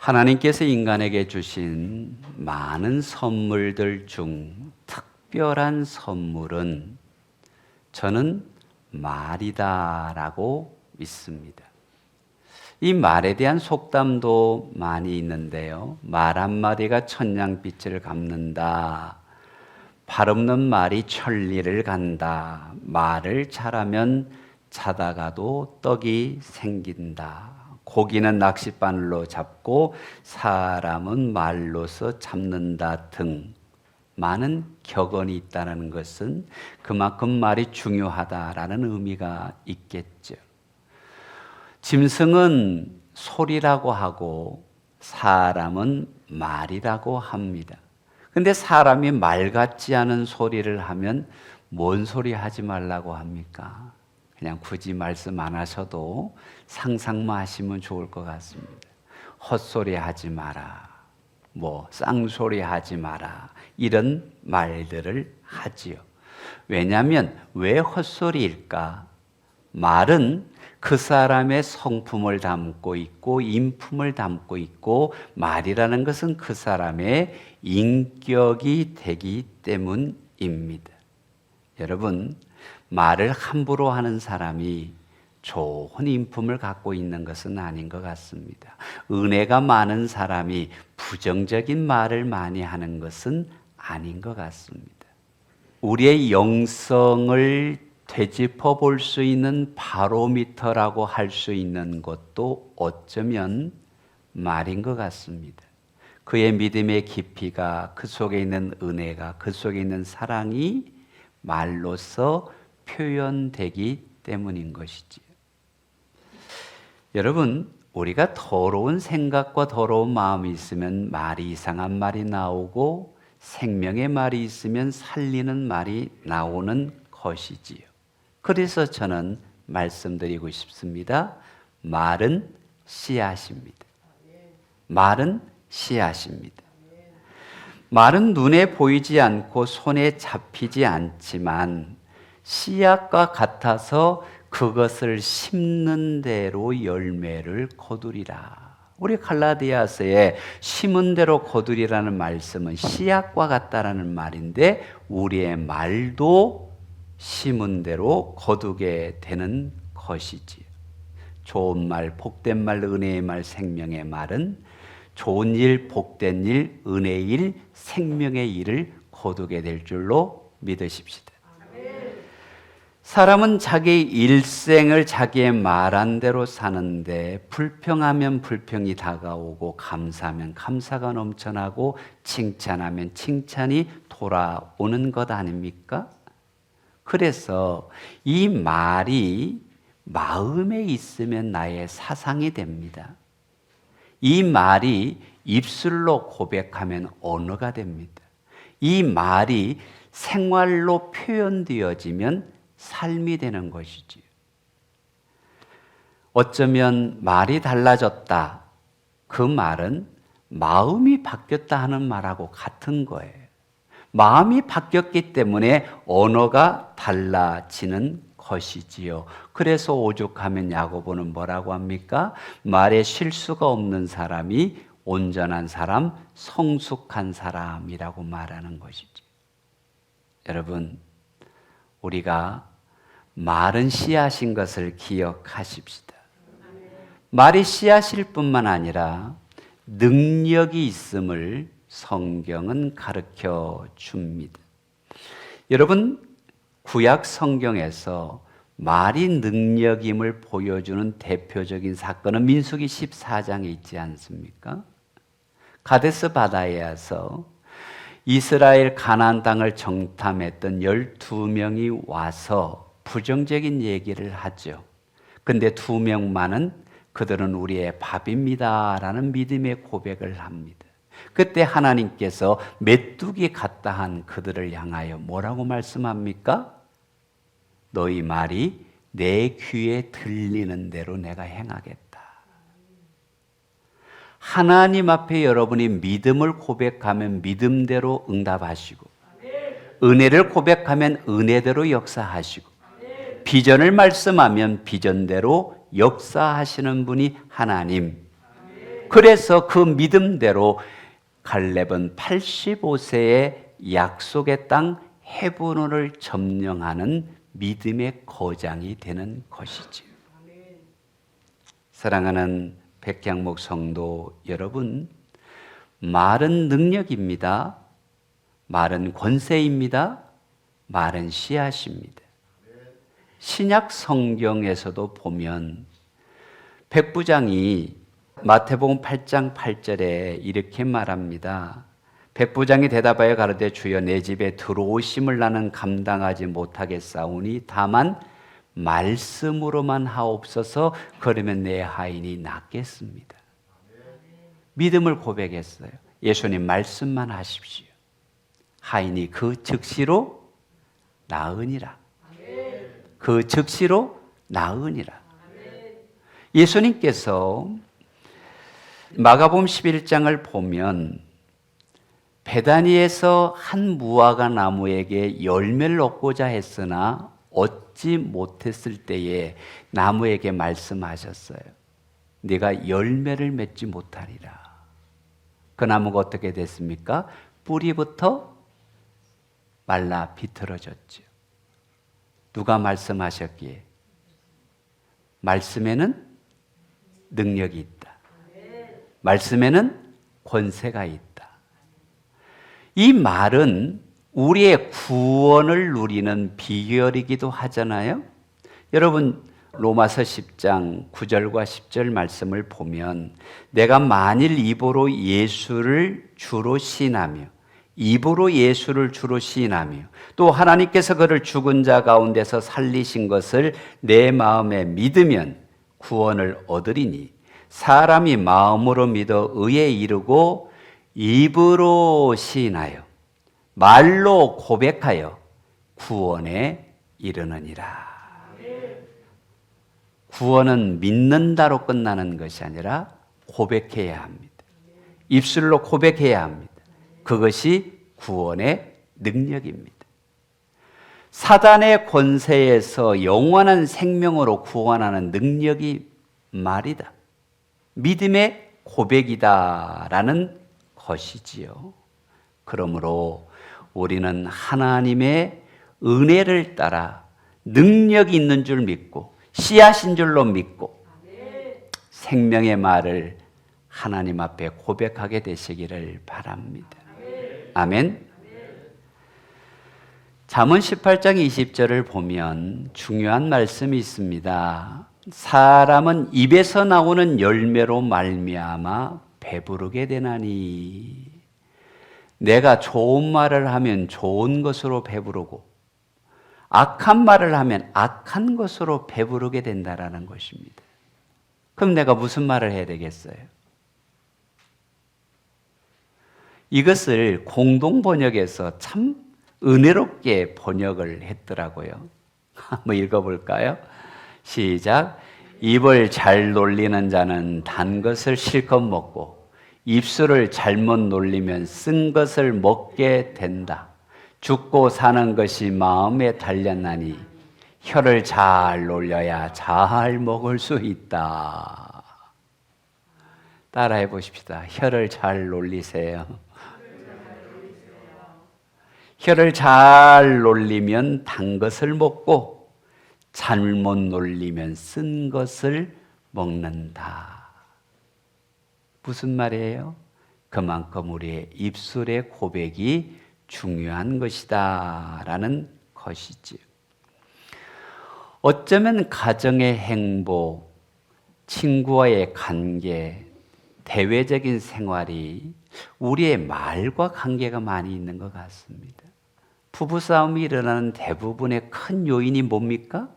하나님께서 인간에게 주신 많은 선물들 중 특별한 선물은 저는 말이다라고 믿습니다. 이 말에 대한 속담도 많이 있는데요. 말 한마디가 천냥빛을 갚는다. 발 없는 말이 천리를 간다. 말을 잘하면 자다가도 떡이 생긴다. 고기는 낚싯바늘로 잡고 사람은 말로서 잡는다 등 많은 격언이 있다는 것은 그만큼 말이 중요하다라는 의미가 있겠죠. 짐승은 소리라고 하고 사람은 말이라고 합니다. 근데 사람이 말 같지 않은 소리를 하면 뭔 소리 하지 말라고 합니까? 그냥 굳이 말씀 안 하셔도 상상만 하시면 좋을 것 같습니다. 헛소리 하지 마라. 쌍소리 하지 마라. 이런 말들을 하지요. 왜냐하면 왜 헛소리일까? 말은 그 사람의 성품을 담고 있고 인품을 담고 있고 말이라는 것은 그 사람의 인격이 되기 때문입니다. 여러분, 말을 함부로 하는 사람이 좋은 인품을 갖고 있는 것은 아닌 것 같습니다. 은혜가 많은 사람이 부정적인 말을 많이 하는 것은 아닌 것 같습니다. 우리의 영성을 되짚어 볼 수 있는 바로미터라고 할 수 있는 것도 어쩌면 말인 것 같습니다. 그의 믿음의 깊이가, 그 속에 있는 은혜가, 그 속에 있는 사랑이 말로서 표현되기 때문인 것이지요. 여러분, 우리가 더러운 생각과 더러운 마음이 있으면 말이 이상한 말이 나오고 생명의 말이 있으면 살리는 말이 나오는 것이지요. 그래서 저는 말씀드리고 싶습니다. 말은 씨앗입니다. 말은 씨앗입니다. 말은 눈에 보이지 않고 손에 잡히지 않지만 씨앗과 같아서 그것을 심는 대로 열매를 거두리라. 우리 갈라디아서에 심은 대로 거두리라는 말씀은 씨앗과 같다라는 말인데 우리의 말도 심은 대로 거두게 되는 것이지요. 좋은 말, 복된 말, 은혜의 말, 생명의 말은 좋은 일, 복된 일, 은혜의 일, 생명의 일을 거두게 될 줄로 믿으십시다. 사람은 자기 일생을 자기의 말한 대로 사는데 불평하면 불평이 다가오고 감사하면 감사가 넘쳐나고 칭찬하면 칭찬이 돌아오는 것 아닙니까? 그래서 이 말이 마음에 있으면 나의 사상이 됩니다. 이 말이 입술로 고백하면 언어가 됩니다. 이 말이 생활로 표현되어지면 삶이 되는 것이지요. 어쩌면 말이 달라졌다. 그 말은 마음이 바뀌었다 하는 말하고 같은 거예요. 마음이 바뀌었기 때문에 언어가 달라지는 것이지요. 그래서 오죽하면 야고보는 뭐라고 합니까? 말에 실수가 없는 사람이 온전한 사람, 성숙한 사람이라고 말하는 것이죠. 여러분, 우리가 말은 씨앗인 것을 기억하십시다. 말이 씨앗일 뿐만 아니라 능력이 있음을 성경은 가르쳐 줍니다. 여러분, 구약 성경에서 말이 능력임을 보여주는 대표적인 사건은 민수기 14장에 있지 않습니까? 가데스 바다에서 이스라엘 가나안 땅을 정탐했던 12명이 와서 부정적인 얘기를 하죠. 근데 2명만은 그들은 우리의 밥입니다라는 믿음의 고백을 합니다. 그때 하나님께서 메뚜기 같다 한 그들을 향하여 뭐라고 말씀합니까? 너희 말이 내 귀에 들리는 대로 내가 행하겠다. 하나님 앞에 여러분이 믿음을 고백하면 믿음대로 응답하시고, 은혜를 고백하면 은혜대로 역사하시고, 비전을 말씀하면 비전대로 역사하시는 분이 하나님. 그래서 그 믿음대로 갈렙은 85세에 약속의 땅 헤브론을 점령하는 믿음의 거장이 되는 것이지요. 사랑하는 백향목 성도 여러분, 말은 능력입니다. 말은 권세입니다. 말은 씨앗입니다. 신약 성경에서도 보면 백부장이 마태복음 8장 8절에 이렇게 말합니다. 백부장이 대답하여 가로되 주여 내 집에 들어오심을 나는 감당하지 못하겠사오니 다만 말씀으로만 하옵소서. 그러면 내 하인이 낫겠습니다. 믿음을 고백했어요. 예수님 말씀만 하십시오. 하인이 그 즉시로 나으니라. 그 즉시로 나으니라. 예수님께서 마가복음 11장을 보면 베다니에서 한 무화과 나무에게 열매를 얻고자 했으나 얻지 못했을 때에 나무에게 말씀하셨어요. 네가 열매를 맺지 못하리라. 그 나무가 어떻게 됐습니까? 뿌리부터 말라 비틀어졌죠. 누가 말씀하셨기에? 말씀에는 능력이 있다. 말씀에는 권세가 있다. 이 말은 우리의 구원을 누리는 비결이기도 하잖아요. 여러분 로마서 10장 9절과 10절 말씀을 보면 내가 만일 입으로 예수를 주로 시인하며 또 하나님께서 그를 죽은 자 가운데서 살리신 것을 내 마음에 믿으면 구원을 얻으리니 사람이 마음으로 믿어 의에 이르고 입으로 시인하여 말로 고백하여 구원에 이르느니라. 구원은 믿는다로 끝나는 것이 아니라 고백해야 합니다. 입술로 고백해야 합니다. 그것이 구원의 능력입니다. 사단의 권세에서 영원한 생명으로 구원하는 능력이 말이다. 믿음의 고백이다라는 것이지요. 그러므로 우리는 하나님의 은혜를 따라 능력이 있는 줄 믿고 씨앗인 줄로 믿고 생명의 말을 하나님 앞에 고백하게 되시기를 바랍니다. 아멘. 잠언 18장 20절을 보면 중요한 말씀이 있습니다. 사람은 입에서 나오는 열매로 말미암아 배부르게 되나니. 내가 좋은 말을 하면 좋은 것으로 배부르고 악한 말을 하면 악한 것으로 배부르게 된다라는 것입니다. 그럼 내가 무슨 말을 해야 되겠어요? 이것을 공동 번역에서 참 은혜롭게 번역을 했더라고요. 한번 읽어볼까요? 시작. 입을 잘 놀리는 자는 단 것을 실컷 먹고 입술을 잘못 놀리면 쓴 것을 먹게 된다. 죽고 사는 것이 마음에 달렸나니 혀를 잘 놀려야 잘 먹을 수 있다. 따라해 보십시다. 혀를 잘 놀리세요. 혀를 잘 놀리면 단 것을 먹고 잘못 놀리면 쓴 것을 먹는다. 무슨 말이에요? 그만큼 우리의 입술의 고백이 중요한 것이다 라는 것이지요. 어쩌면 가정의 행복, 친구와의 관계, 대외적인 생활이 우리의 말과 관계가 많이 있는 것 같습니다. 부부싸움이 일어나는 대부분의 큰 요인이 뭡니까?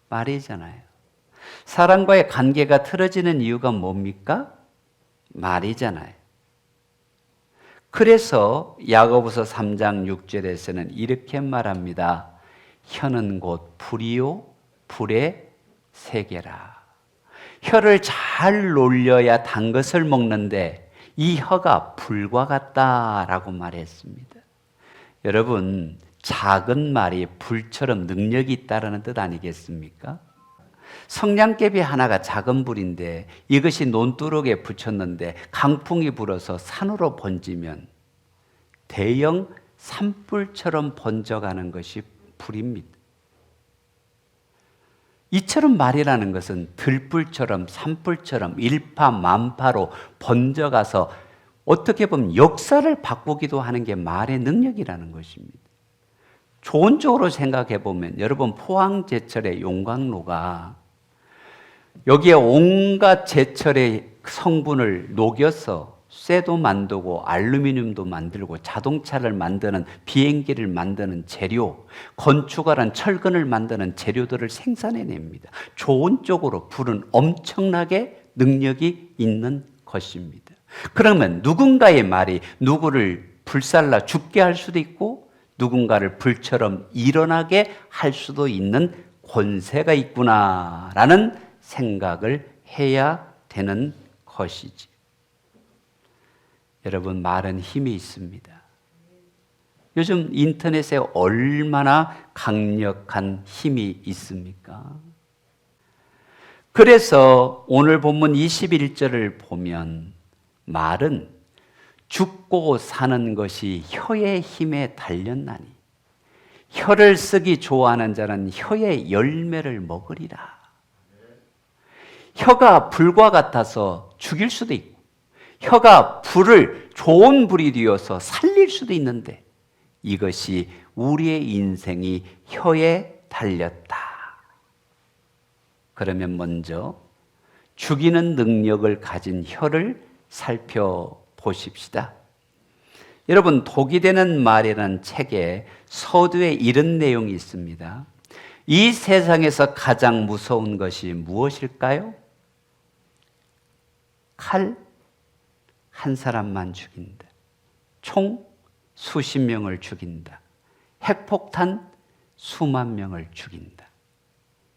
말이잖아요. 사람과의 관계가 틀어지는 이유가 뭡니까? 말이잖아요. 그래서 야고보서 3장 6절에서는 이렇게 말합니다. 혀는 곧 불이요 불의 세계라. 혀를 잘 놀려야 단 것을 먹는데 이 혀가 불과 같다라고 말했습니다. 여러분, 작은 말이 불처럼 능력이 있다는 뜻 아니겠습니까? 성냥개비 하나가 작은 불인데 이것이 논두렁에 붙였는데 강풍이 불어서 산으로 번지면 대형 산불처럼 번져가는 것이 불입니다. 이처럼 말이라는 것은 들불처럼 산불처럼 일파만파로 번져가서 어떻게 보면 역사를 바꾸기도 하는 게 말의 능력이라는 것입니다. 좋은 쪽으로 생각해 보면 여러분 포항제철의 용광로가 여기에 온갖 제철의 성분을 녹여서 쇠도 만들고 알루미늄도 만들고 자동차를 만드는 비행기를 만드는 재료, 건축하는 철근을 만드는 재료들을 생산해냅니다. 좋은 쪽으로 불은 엄청나게 능력이 있는 것입니다. 그러면 누군가의 말이 누구를 불살라 죽게 할 수도 있고 누군가를 불처럼 일어나게 할 수도 있는 권세가 있구나라는 생각을 해야 되는 것이지. 여러분, 말은 힘이 있습니다. 요즘 인터넷에 얼마나 강력한 힘이 있습니까? 그래서 오늘 본문 21절을 보면 말은 죽고 사는 것이 혀의 힘에 달렸나니 혀를 쓰기 좋아하는 자는 혀의 열매를 먹으리라. 혀가 불과 같아서 죽일 수도 있고 혀가 불을 좋은 불이 되어서 살릴 수도 있는데 이것이 우리의 인생이 혀에 달렸다. 그러면 먼저 죽이는 능력을 가진 혀를 살펴보십시다. 여러분, 독이 되는 말이라는 책에 서두에 이런 내용이 있습니다. 이 세상에서 가장 무서운 것이 무엇일까요? 칼 한 사람만 죽인다. 총 수십 명을 죽인다. 핵폭탄 수만 명을 죽인다.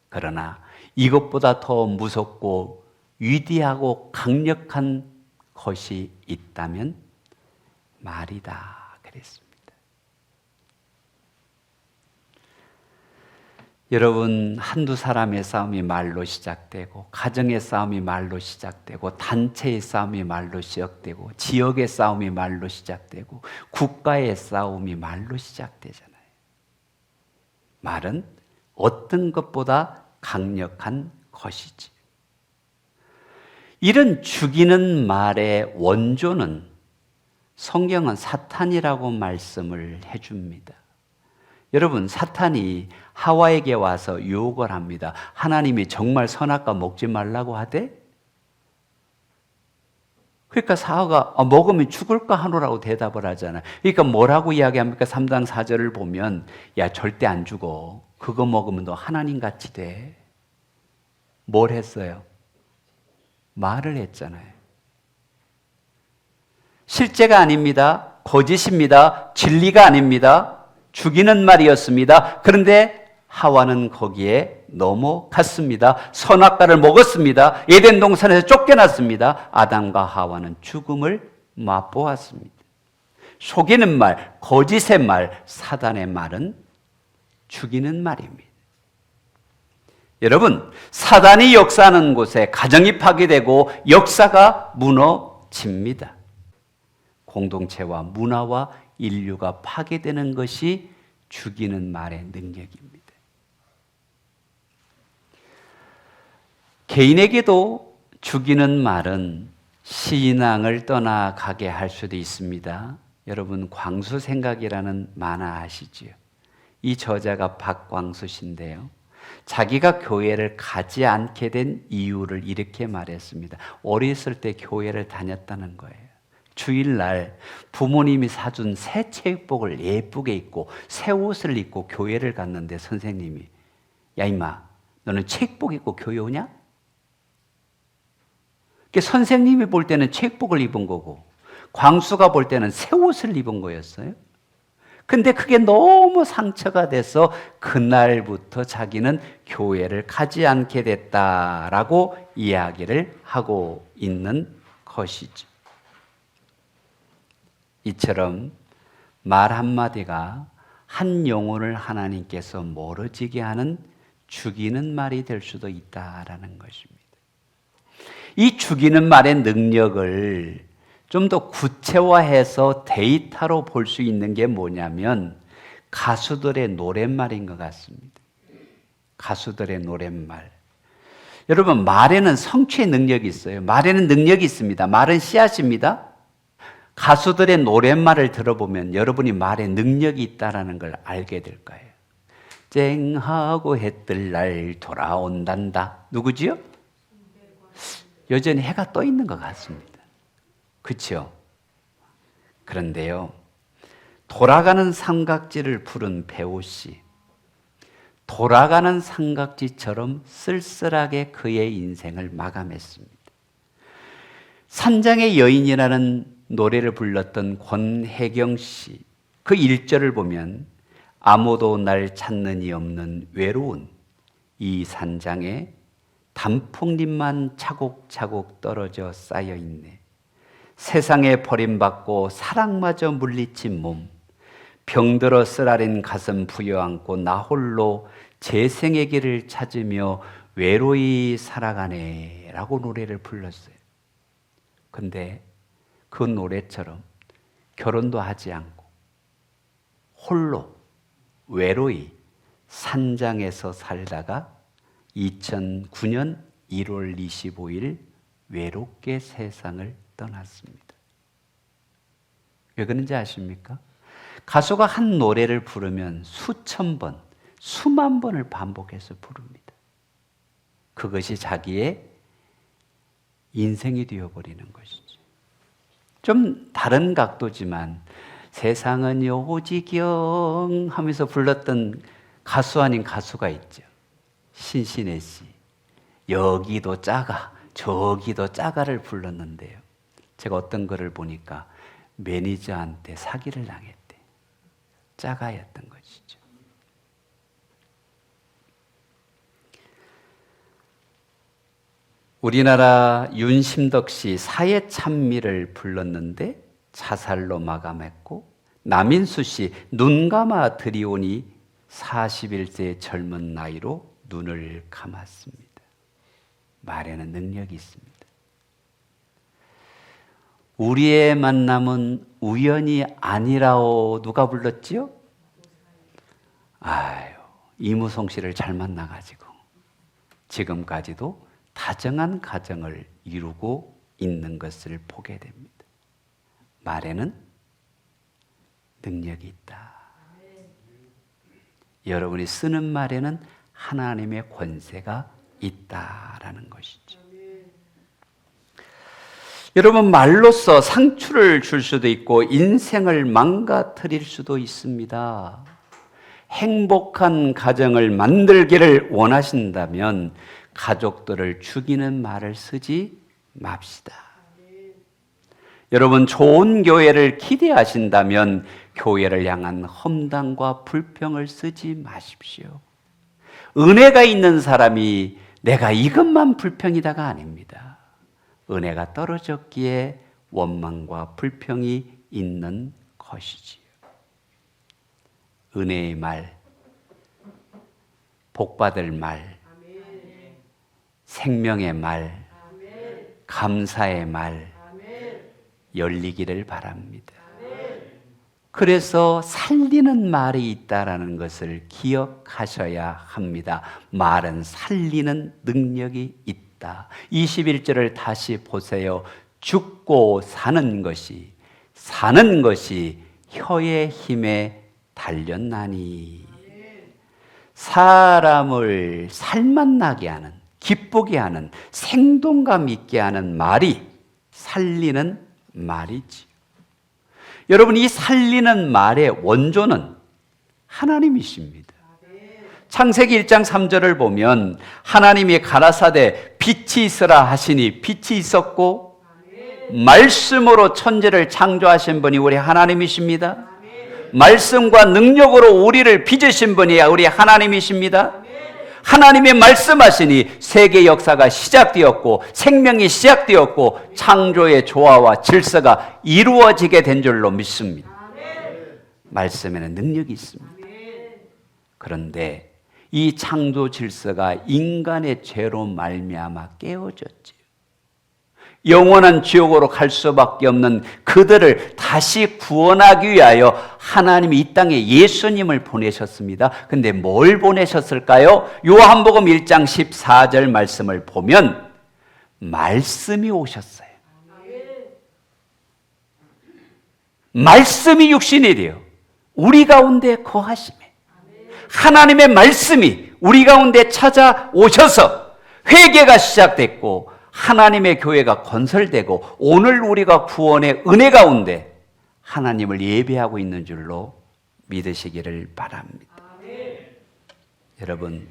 그러나 이것보다 더 무섭고 위대하고 강력한 것이 있다면 말이다 그랬습니다. 여러분, 한두 사람의 싸움이 말로 시작되고 가정의 싸움이 말로 시작되고 단체의 싸움이 말로 시작되고 지역의 싸움이 말로 시작되고 국가의 싸움이 말로 시작되잖아요. 말은 어떤 것보다 강력한 것이지. 이런 죽이는 말의 원조는 성경은 사탄이라고 말씀을 해줍니다. 여러분, 사탄이 하와에게 와서 유혹을 합니다. 하나님이 정말 선악과 먹지 말라고 하되? 그러니까 사화가 먹으면 죽을까 하노라고 대답을 하잖아요. 그러니까 뭐라고 이야기합니까? 3장 4절을 보면 야, 절대 안 죽어. 그거 먹으면 너 하나님같이 돼. 뭘 했어요? 말을 했잖아요. 실제가 아닙니다. 거짓입니다. 진리가 아닙니다. 죽이는 말이었습니다. 그런데 하와는 거기에 넘어갔습니다. 선악과를 먹었습니다. 에덴 동산에서 쫓겨났습니다. 아담과 하와는 죽음을 맛보았습니다. 속이는 말, 거짓의 말, 사단의 말은 죽이는 말입니다. 여러분, 사단이 역사하는 곳에 가정이 파괴되고 역사가 무너집니다. 공동체와 문화와 인류가 파괴되는 것이 죽이는 말의 능력입니다. 개인에게도 죽이는 말은 신앙을 떠나가게 할 수도 있습니다. 여러분, 광수생각이라는 만화 아시지요? 이 저자가 박광수 씨인데요. 자기가 교회를 가지 않게 된 이유를 이렇게 말했습니다. 어렸을 때 교회를 다녔다는 거예요. 주일날 부모님이 사준 새 체육복을 예쁘게 입고 새 옷을 입고 교회를 갔는데 선생님이 야 임마 너는 체육복 입고 교회 오냐? 선생님이 볼 때는 체육복을 입은 거고 광수가 볼 때는 새 옷을 입은 거였어요. 근데 그게 너무 상처가 돼서 그날부터 자기는 교회를 가지 않게 됐다라고 이야기를 하고 있는 것이죠. 이처럼 말 한마디가 한 영혼을 하나님께서 멀어지게 하는 죽이는 말이 될 수도 있다라는 것입니다. 이 죽이는 말의 능력을 좀 더 구체화해서 데이터로 볼 수 있는 게 뭐냐면 가수들의 노랫말인 것 같습니다. 가수들의 노랫말. 여러분, 말에는 성취의 능력이 있어요. 말에는 능력이 있습니다. 말은 씨앗입니다. 가수들의 노랫말을 들어보면 여러분이 말에 능력이 있다는 걸 알게 될 거예요. 쨍하고 해 뜰 날 돌아온단다. 누구지요? 여전히 해가 떠 있는 것 같습니다. 그렇죠? 그런데요, 돌아가는 삼각지를 부른 배우씨, 돌아가는 삼각지처럼 쓸쓸하게 그의 인생을 마감했습니다. 산장의 여인이라는 노래를 불렀던 권혜경 씨, 그 1절을 보면 아무도 날 찾는 이 없는 외로운 이 산장에 단풍잎만 차곡차곡 떨어져 쌓여있네. 세상에 버림받고 사랑마저 물리친 몸, 병들어 쓰라린 가슴 부여안고 나 홀로 재생의 길을 찾으며 외로이 살아가네 라고 노래를 불렀어요. 근데 그 노래처럼 결혼도 하지 않고 홀로 외로이 산장에서 살다가 2009년 1월 25일 외롭게 세상을 떠났습니다. 왜 그런지 아십니까? 가수가 한 노래를 부르면 수천 번, 수만 번을 반복해서 부릅니다. 그것이 자기의 인생이 되어버리는 것이죠. 좀 다른 각도지만 세상은 요지경 하면서 불렀던 가수 아닌 가수가 있죠. 신신혜 씨. 여기도 작아, 저기도 작아를 불렀는데요. 제가 어떤 글을 보니까 매니저한테 사기를 당했대. 짜가였던 것이죠. 우리나라 윤심덕 씨 사회 찬미를 불렀는데 자살로 마감했고, 남인수 씨 눈 감아 드리오니 41세의 젊은 나이로 눈을 감았습니다. 말에는 능력이 있습니다. 우리의 만남은 우연이 아니라오 누가 불렀지요? 아유, 이무송 씨를 잘 만나가지고 지금까지도 다정한 가정을 이루고 있는 것을 보게 됩니다. 말에는 능력이 있다. 여러분이 쓰는 말에는 하나님의 권세가 있다라는 것이죠. 여러분, 말로써 상처를 줄 수도 있고 인생을 망가뜨릴 수도 있습니다. 행복한 가정을 만들기를 원하신다면 가족들을 죽이는 말을 쓰지 맙시다. 여러분, 좋은 교회를 기대하신다면 교회를 향한 험담과 불평을 쓰지 마십시오. 은혜가 있는 사람이 내가 이것만 불평이다가 아닙니다. 은혜가 떨어졌기에 원망과 불평이 있는 것이지요. 은혜의 말, 복받을 말, 생명의 말, 감사의 말 열리기를 바랍니다. 그래서 살리는 말이 있다라는 것을 기억하셔야 합니다. 말은 살리는 능력이 있다. 21절을 다시 보세요. 죽고 사는 것이 혀의 힘에 달렸나니. 사람을 살맛나게 하는, 기쁘게 하는, 생동감 있게 하는 말이 살리는 말이지. 여러분, 이 살리는 말의 원조는 하나님이십니다. 창세기 1장 3절을 보면 하나님이 가라사대 빛이 있으라 하시니 빛이 있었고, 말씀으로 천지를 창조하신 분이 우리 하나님이십니다. 말씀과 능력으로 우리를 빚으신 분이 우리 하나님이십니다. 하나님이 말씀하시니 세계 역사가 시작되었고 생명이 시작되었고 창조의 조화와 질서가 이루어지게 된 줄로 믿습니다. 말씀에는 능력이 있습니다. 그런데 이 창조 질서가 인간의 죄로 말미암아 깨어졌지요. 영원한 지옥으로 갈 수밖에 없는 그들을 다시 구원하기 위하여 하나님이 이 땅에 예수님을 보내셨습니다. 근데 뭘 보내셨을까요? 요한복음 1장 14절 말씀을 보면 말씀이 오셨어요. 말씀이 육신이 되어 우리 가운데 거하심에 하나님의 말씀이 우리 가운데 찾아오셔서 회개가 시작됐고 하나님의 교회가 건설되고 오늘 우리가 구원의 은혜 가운데 하나님을 예배하고 있는 줄로 믿으시기를 바랍니다. 여러분,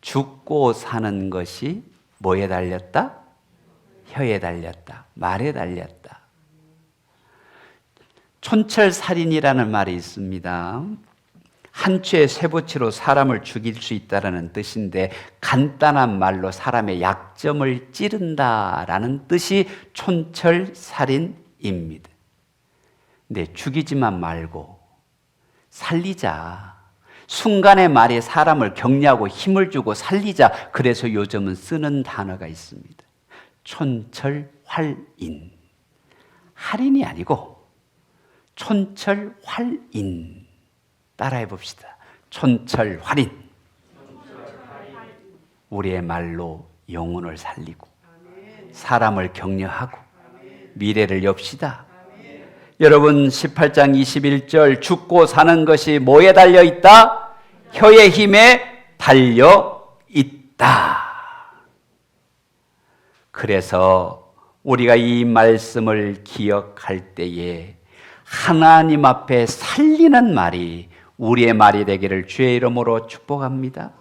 죽고 사는 것이 뭐에 달렸다? 혀에 달렸다. 말에 달렸다. 촌철살인이라는 말이 있습니다. 한 추의 쇠붙이로 사람을 죽일 수 있다는 뜻인데 간단한 말로 사람의 약점을 찌른다라는 뜻이 촌철살인입니다. 근데 죽이지만 말고 살리자. 순간의 말이 사람을 격려하고 힘을 주고 살리자. 그래서 요즘은 쓰는 단어가 있습니다. 촌철활인. 할인이 아니고 촌철활인. 따라해 봅시다. 촌철활인. 우리의 말로 영혼을 살리고 사람을 격려하고 미래를 엽시다. 여러분 18장 21절 죽고 사는 것이 뭐에 달려 있다? 혀의 힘에 달려 있다. 그래서 우리가 이 말씀을 기억할 때에 하나님 앞에 살리는 말이 우리의 말이 되기를 주의 이름으로 축복합니다.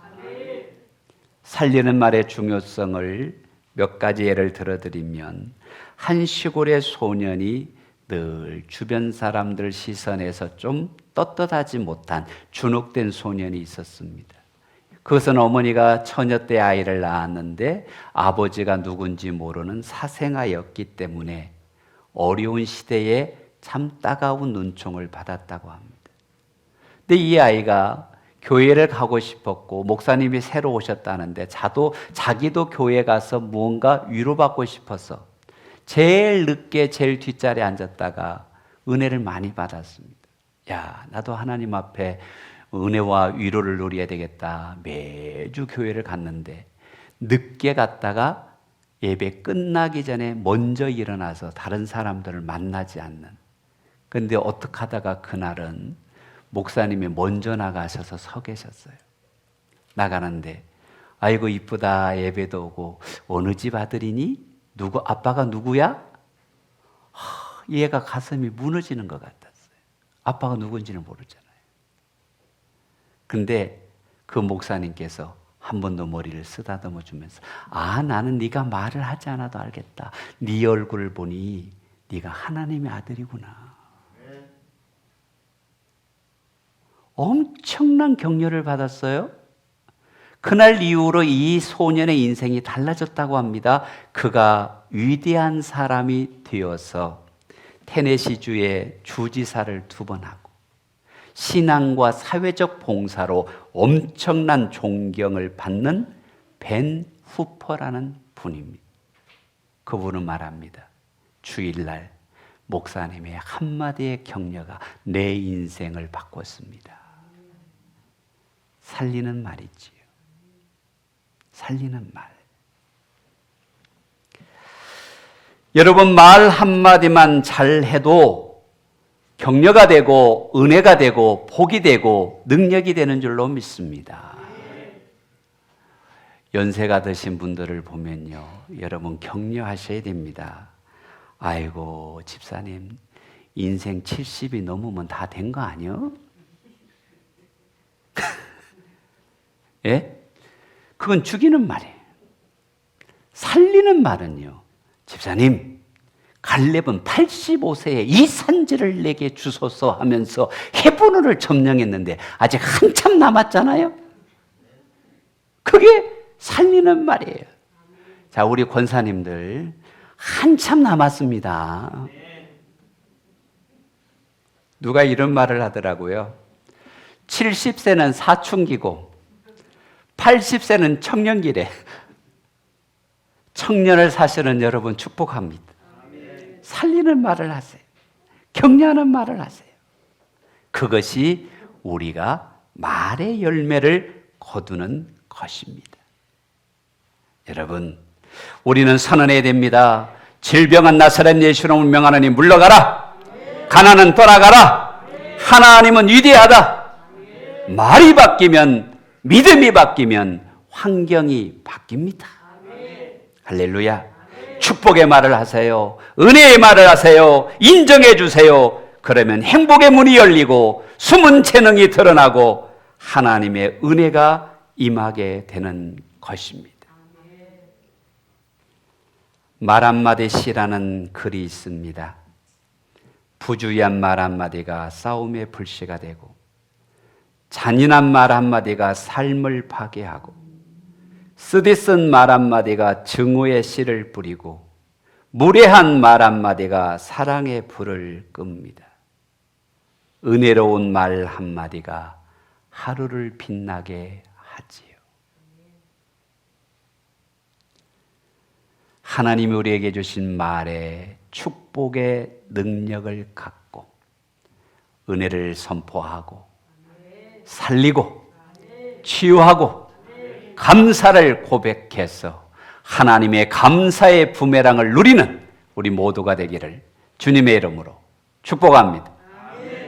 살리는 말의 중요성을 몇 가지 예를 들어드리면 한 시골의 소년이 늘 주변 사람들 시선에서 좀 떳떳하지 못한 주눅된 소년이 있었습니다. 그것은 어머니가 처녀 때 아이를 낳았는데 아버지가 누군지 모르는 사생아였기 때문에 어려운 시대에 참 따가운 눈총을 받았다고 합니다. 근데 이 아이가 교회를 가고 싶었고 목사님이 새로 오셨다는데 자기도 교회 가서 무언가 위로받고 싶어서 제일 늦게 제일 뒷자리에 앉았다가 은혜를 많이 받았습니다. 야, 나도 하나님 앞에 은혜와 위로를 누려야 되겠다. 매주 교회를 갔는데 늦게 갔다가 예배 끝나기 전에 먼저 일어나서 다른 사람들을 만나지 않는. 근데 어떻게 하다가 그날은 목사님이 먼저 나가셔서 서 계셨어요. 나가는데 아이고 이쁘다 예배도 오고 어느 집 아들이니? 아빠가 누구야? 얘가 가슴이 무너지는 것 같았어요. 아빠가 누군지는 모르잖아요. 근데 그 목사님께서 한 번 더 머리를 쓰다듬어 주면서 나는 네가 말을 하지 않아도 알겠다. 네 얼굴을 보니 네가 하나님의 아들이구나. 엄청난 격려를 받았어요. 그날 이후로 이 소년의 인생이 달라졌다고 합니다. 그가 위대한 사람이 되어서 테네시주의 주지사를 2번 하고 신앙과 사회적 봉사로 엄청난 존경을 받는 벤 후퍼라는 분입니다. 그분은 말합니다. 주일날 목사님의 한마디의 격려가 내 인생을 바꿨습니다. 살리는 말이지요. 살리는 말. 여러분 말 한마디만 잘해도 격려가 되고 은혜가 되고 복이 되고 능력이 되는 줄로 믿습니다. 연세가 드신 분들을 보면요. 여러분 격려하셔야 됩니다. 아이고 집사님 인생 70이 넘으면 다 된 거 아니요? 예? 그건 죽이는 말이에요. 살리는 말은요. 집사님 갈렙은 85세에 이 산지를 내게 주소서 하면서 헤브론을 점령했는데 아직 한참 남았잖아요. 그게 살리는 말이에요. 자, 우리 권사님들 한참 남았습니다. 누가 이런 말을 하더라고요. 70세는 사춘기고 80세는 청년기래. 청년을 사시는 여러분 축복합니다. 살리는 말을 하세요. 격려하는 말을 하세요. 그것이 우리가 말의 열매를 거두는 것입니다. 여러분, 우리는 선언해야 됩니다. 질병은 나사렛 예수로 명하노니 물러가라. 가난은 떠나가라. 하나님은 위대하다. 말이 바뀌면, 믿음이 바뀌면 환경이 바뀝니다. 할렐루야. 축복의 말을 하세요. 은혜의 말을 하세요. 인정해 주세요. 그러면 행복의 문이 열리고 숨은 재능이 드러나고 하나님의 은혜가 임하게 되는 것입니다. 말 한마디 시라는 글이 있습니다. 부주의한 말 한마디가 싸움의 불씨가 되고, 잔인한 말 한마디가 삶을 파괴하고, 쓰디쓴 말 한마디가 증오의 씨를 뿌리고, 무례한 말 한마디가 사랑의 불을 끕니다. 은혜로운 말 한마디가 하루를 빛나게 하지요. 하나님이 우리에게 주신 말에 축복의 능력을 갖고 은혜를 선포하고 살리고 치유하고 감사를 고백해서 하나님의 감사의 부메랑을 누리는 우리 모두가 되기를 주님의 이름으로 축복합니다.